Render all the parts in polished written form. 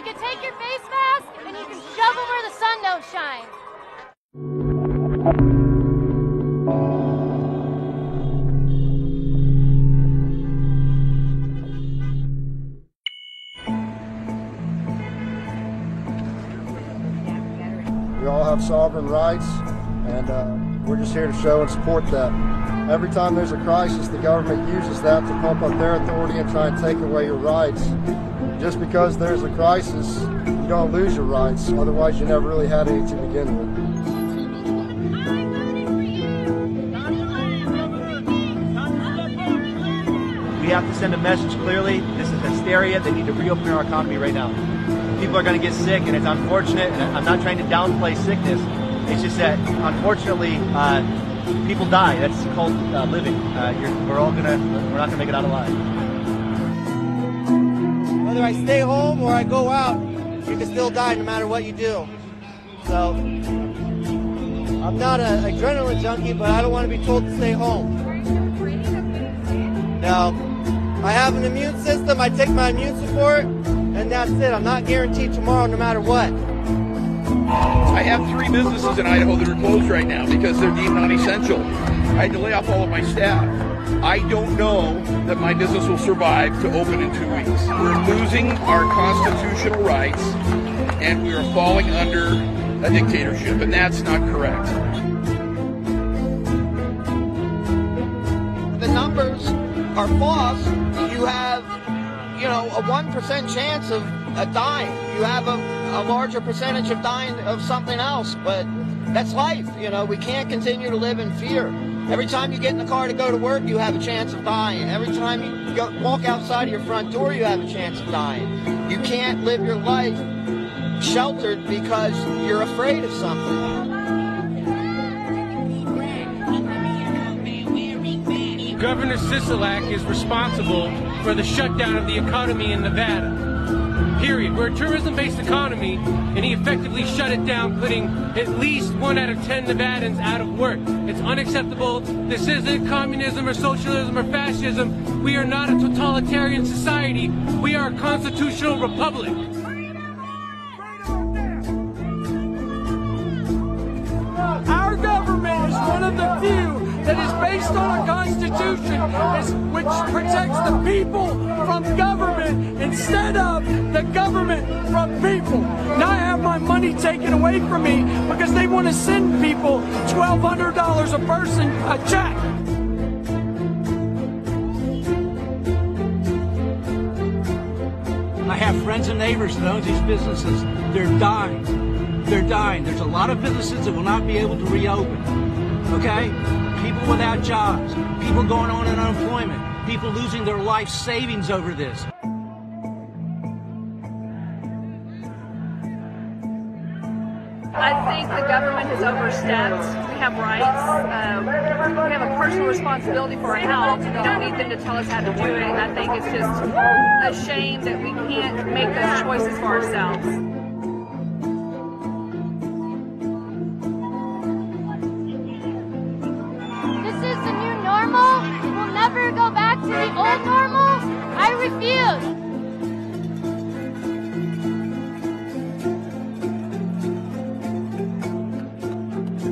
can take your face mask and you can shove them where the sun don't shine. We all have sovereign rights, and we're just here to show and support that. Every time there's a crisis, the government uses that to pump up their authority and try and take away your rights. Just because there's a crisis, you don't lose your rights. Otherwise, you never really had any to begin with. We have to send a message clearly. This is hysteria. They need to reopen our economy right now. People are going to get sick, and it's unfortunate. And I'm not trying to downplay sickness. It's just that, unfortunately, people die. That's called living. We're not gonna make it out alive. Whether I stay home or I go out, you can still die no matter what you do. So, I'm not an adrenaline junkie, but I don't want to be told to stay home. Now, I have an immune system. I take my immune support, and that's it. I'm not guaranteed tomorrow no matter what. I have 3 businesses in Idaho that are closed right now because they're deemed non-essential. I had to lay off all of my staff. I don't know that my business will survive to open in 2 weeks. We're losing our constitutional rights, and we are falling under a dictatorship, and that's not correct. The numbers are false. You have, a 1% chance of dying. You have a larger percentage of dying of something else, but that's life. We can't continue to live in fear. Every time you get in the car to go to work, you have a chance of dying. Every time you walk outside of your front door, you have a chance of dying. You can't live your life sheltered because you're afraid of something. Governor Sisolak is responsible for the shutdown of the economy in Nevada. Period. We're a tourism-based economy, and he effectively shut it down, putting at least 1 out of 10 Nevadans out of work. It's unacceptable. This isn't communism or socialism or fascism. We are not a totalitarian society. We are a constitutional republic. Our government is one of the few that is based on a constitution which protects the people from government instead of the government from people. Now I have my money taken away from me because they want to send people $1,200 a person a check. I have friends and neighbors that own these businesses. They're dying. They're dying. There's a lot of businesses that will not be able to reopen. Okay? People without jobs, people going on in unemployment, people losing their life savings over this. I think the government has overstepped. We have rights. We have a personal responsibility for our health. We don't need them to tell us how to do it. And I think it's just a shame that we can't make those choices for ourselves. We'll never go back to the old normal. I refuse.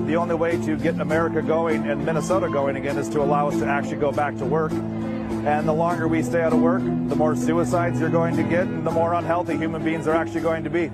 The only way to get America going and Minnesota going again is to allow us to actually go back to work. And the longer we stay out of work, the more suicides you're going to get and the more unhealthy human beings are actually going to be.